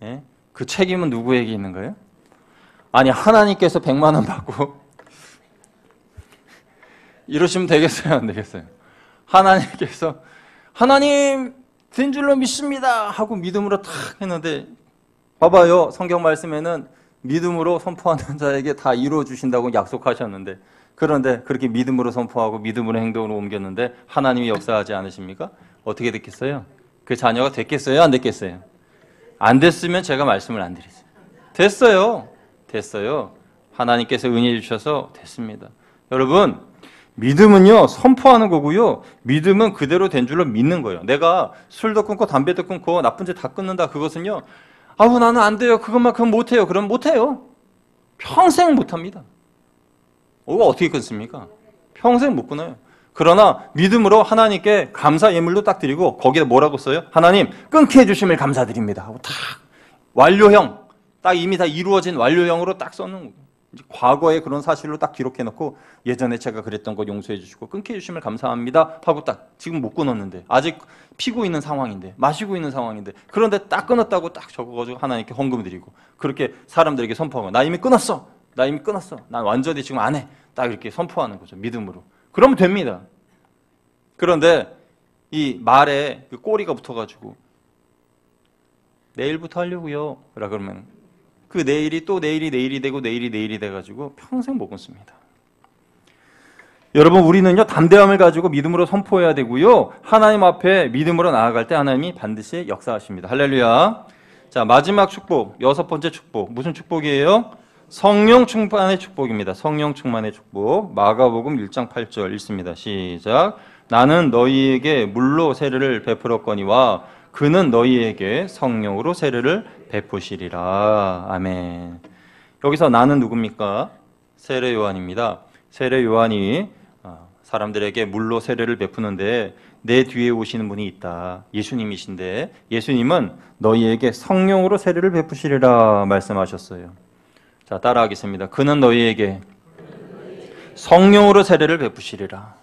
예? 그 책임은 누구에게 있는 거예요? 아니 하나님께서 100만 원 받고 이러시면 되겠어요? 안 되겠어요? 하나님께서 하나님 된 줄로 믿습니다 하고 믿음으로 탁 했는데 봐봐요. 성경 말씀에는 믿음으로 선포하는 자에게 다 이루어 주신다고 약속하셨는데 그런데 그렇게 믿음으로 선포하고 믿음으로 행동으로 옮겼는데 하나님이 역사하지 않으십니까? 어떻게 됐겠어요? 그 자녀가 됐겠어요? 안 됐겠어요? 안 됐으면 제가 말씀을 안 드리죠. 됐어요. 하나님께서 은혜 주셔서 됐습니다. 여러분 믿음은요 선포하는 거고요. 믿음은 그대로 된 줄로 믿는 거예요. 내가 술도 끊고 담배도 끊고 나쁜 짓 다 끊는다. 그것은요. 나는 안 돼요. 그건 못해요. 그럼 못해요. 평생 못합니다. 어떻게 끊습니까? 평생 못 끊어요. 그러나 믿음으로 하나님께 감사 예물도 딱 드리고 거기에 뭐라고 써요? 하나님 끊게 해주심을 감사드립니다 하고 딱 완료형 딱 이미 다 이루어진 완료형으로 딱 써놓은 거예요. 이제 과거의 그런 사실로 딱 기록해놓고 예전에 제가 그랬던 거 용서해 주시고 끊게 해주심을 감사합니다 하고 딱 지금 못 끊었는데 아직 피고 있는 상황인데 마시고 있는 상황인데 그런데 딱 끊었다고 딱 적어가지고 하나님께 헌금 드리고 그렇게 사람들에게 선포하고 나 이미 끊었어 난 완전히 지금 안 해 딱 이렇게 선포하는 거죠. 믿음으로. 그러면 됩니다. 그런데 이 말에 그 꼬리가 붙어가지고 내일부터 하려고요 라고 그러면 그 내일이 또 내일이 되고 내일이 돼가지고 평생 못 끊습니다. 여러분 우리는요 담대함을 가지고 믿음으로 선포해야 되고요. 하나님 앞에 믿음으로 나아갈 때 하나님이 반드시 역사하십니다. 할렐루야. 자 마지막 축복 6번째 축복 무슨 축복이에요? 성령 충만의 축복입니다. 성령 충만의 축복 마가복음 1장 8절 읽습니다. 시작. 나는 너희에게 물로 세례를 베풀었거니와 그는 너희에게 성령으로 세례를 베푸시리라. 아멘. 여기서 나는 누굽니까? 세례 요한입니다. 세례 요한이 사람들에게 물로 세례를 베푸는데 내 뒤에 오시는 분이 있다. 예수님이신데 예수님은 너희에게 성령으로 세례를 베푸시리라 말씀하셨어요. 자, 따라하겠습니다. 그는 너희에게 성령으로 세례를 베푸시리라.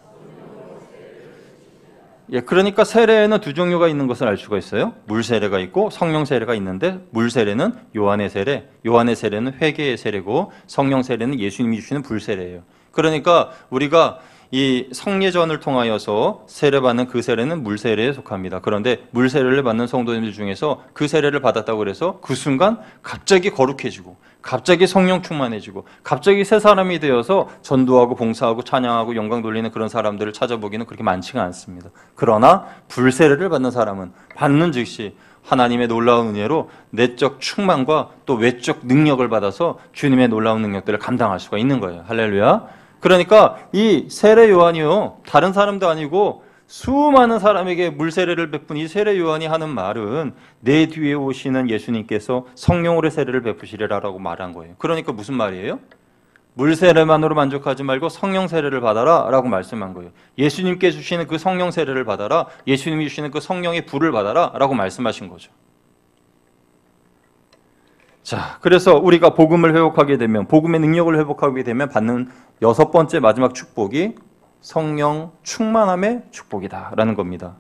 예, 그러니까 세례에는 두 종류가 있는 것을 알 수가 있어요. 물 세례가 있고 성령 세례가 있는데 물 세례는 요한의 세례, 요한의 세례는 회개의 세례고 성령 세례는 예수님이 주시는 불 세례예요. 그러니까 우리가 이 성례전을 통하여서 세례받는 그 세례는 물세례에 속합니다. 그런데 물세례를 받는 성도님들 중에서 그 세례를 받았다고 해서 그 순간 갑자기 거룩해지고 갑자기 성령 충만해지고 갑자기 새 사람이 되어서 전도하고 봉사하고 찬양하고 영광 돌리는 그런 사람들을 찾아보기는 그렇게 많지가 않습니다. 그러나 불세례를 받는 사람은 받는 즉시 하나님의 놀라운 은혜로 내적 충만과 또 외적 능력을 받아서 주님의 놀라운 능력들을 감당할 수가 있는 거예요. 할렐루야. 그러니까 이 세례 요한이요, 다른 사람도 아니고 수많은 사람에게 물세례를 베푼 이 세례 요한이 하는 말은 내 뒤에 오시는 예수님께서 성령으로 세례를 베푸시리라라고 말한 거예요. 그러니까 무슨 말이에요? 물세례만으로 만족하지 말고 성령 세례를 받아라 라고 말씀한 거예요. 예수님께 주시는 그 성령 세례를 받아라, 예수님이 주시는 그 성령의 불을 받아라 라고 말씀하신 거죠. 자, 그래서 우리가 복음을 회복하게 되면, 복음의 능력을 회복하게 되면 받는 여섯 번째 마지막 축복이 성령 충만함의 축복이다라는 겁니다.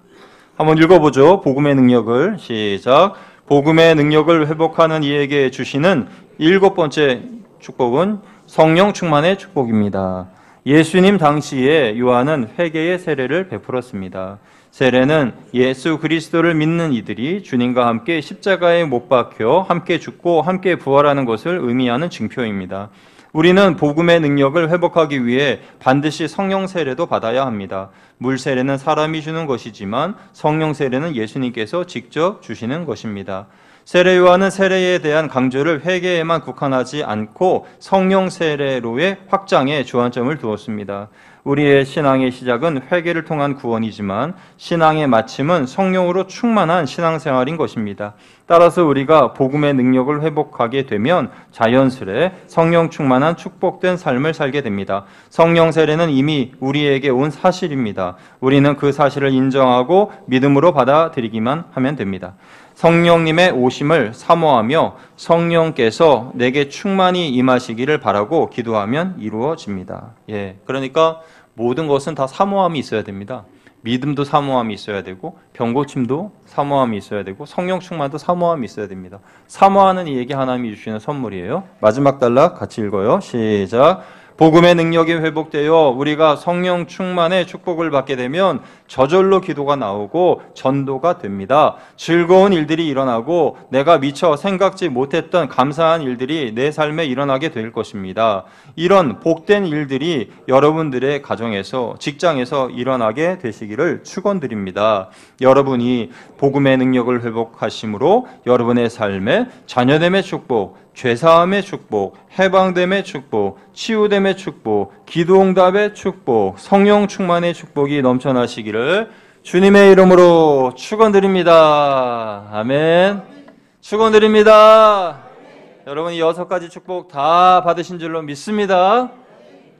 한번 읽어보죠. 복음의 능력을. 시작. 복음의 능력을 회복하는 이에게 주시는 일곱 번째 축복은 성령 충만의 축복입니다. 예수님 당시에 요한은 회개의 세례를 베풀었습니다. 세례는 예수 그리스도를 믿는 이들이 주님과 함께 십자가에 못 박혀 함께 죽고 함께 부활하는 것을 의미하는 증표입니다. 우리는 복음의 능력을 회복하기 위해 반드시 성령 세례도 받아야 합니다. 물 세례는 사람이 주는 것이지만 성령 세례는 예수님께서 직접 주시는 것입니다. 세례 요한은 세례에 대한 강조를 회개에만 국한하지 않고 성령 세례로의 확장에 주안점을 두었습니다. 우리의 신앙의 시작은 회개를 통한 구원이지만 신앙의 마침은 성령으로 충만한 신앙생활인 것입니다. 따라서 우리가 복음의 능력을 회복하게 되면 자연스레 성령 충만한 축복된 삶을 살게 됩니다. 성령 세례는 이미 우리에게 온 사실입니다. 우리는 그 사실을 인정하고 믿음으로 받아들이기만 하면 됩니다. 성령님의 오심을 사모하며 성령께서 내게 충만히 임하시기를 바라고 기도하면 이루어집니다. 예, 그러니까 모든 것은 다 사모함이 있어야 됩니다. 믿음도 사모함이 있어야 되고 병고침도 사모함이 있어야 되고 성령 충만도 사모함이 있어야 됩니다. 사모하는 이에게 하나님이 주시는 선물이에요. 마지막 단락 같이 읽어요. 시작. 복음의 능력이 회복되어 우리가 성령 충만의 축복을 받게 되면 저절로 기도가 나오고 전도가 됩니다. 즐거운 일들이 일어나고 내가 미처 생각지 못했던 감사한 일들이 내 삶에 일어나게 될 것입니다. 이런 복된 일들이 여러분들의 가정에서, 직장에서 일어나게 되시기를 축원드립니다. 여러분이 복음의 능력을 회복하심으로 여러분의 삶에 자녀됨의 축복, 죄사함의 축복, 해방됨의 축복, 치유됨의 축복, 기도응답의 축복, 성령 충만의 축복이 넘쳐나시기를 주님의 이름으로 축원드립니다. 아멘. 축원드립니다. 여러분 이 6가지 축복 다 받으신 줄로 믿습니다.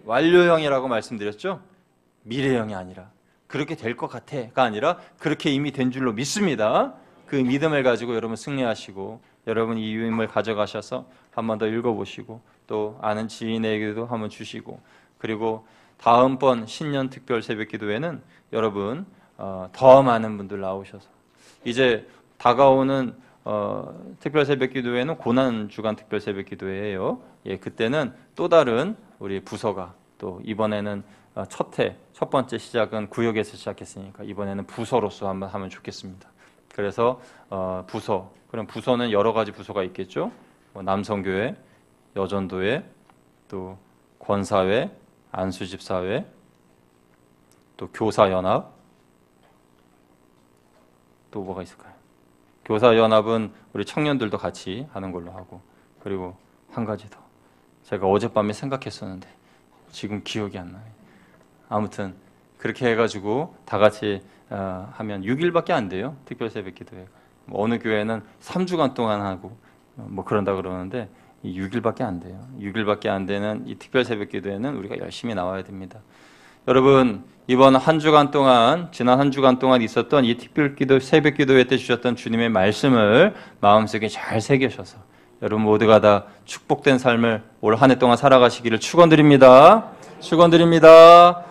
완료형이라고 말씀드렸죠? 미래형이 아니라 그렇게 될 것 같아가 아니라 그렇게 이미 된 줄로 믿습니다. 그 믿음을 가지고 여러분 승리하시고 여러분 이 유임을 가져가셔서 한 번 더 읽어보시고 또 아는 지인에게도 한번 주시고 그리고 다음번 신년 특별 새벽 기도회는 여러분 더 많은 분들 나오셔서 이제 다가오는 특별 새벽 기도회는 고난 주간 특별 새벽 기도회예요. 예, 그때는 또 다른 우리 부서가 또 이번에는 첫 번째 시작은 구역에서 시작했으니까 이번에는 부서로서 한번 하면 좋겠습니다. 그래서 부서, 그럼 부서는 여러 가지 부서가 있겠죠. 남성교회, 여전도회, 또 권사회, 안수집사회, 또 교사연합, 또 뭐가 있을까요? 교사연합은 우리 청년들도 같이 하는 걸로 하고 그리고 한 가지 더 제가 어젯밤에 생각했었는데 지금 기억이 안 나요. 아무튼 그렇게 해가지고 다 같이 하면 6일밖에 안 돼요. 특별 새벽 기도회가. 어느 교회는 3주간 동안 하고 뭐 그런다 그러는데 6일밖에 안 돼요. 6일밖에 안 되는 이 특별 새벽 기도회는 우리가 열심히 나와야 됩니다. 여러분 이번 한 주간 동안 지난 한 주간 동안 있었던 이 특별 기도 새벽 기도회 때 주셨던 주님의 말씀을 마음속에 잘 새기셔서 여러분 모두가 다 축복된 삶을 올 한 해 동안 살아가시기를 축원드립니다. 축원드립니다.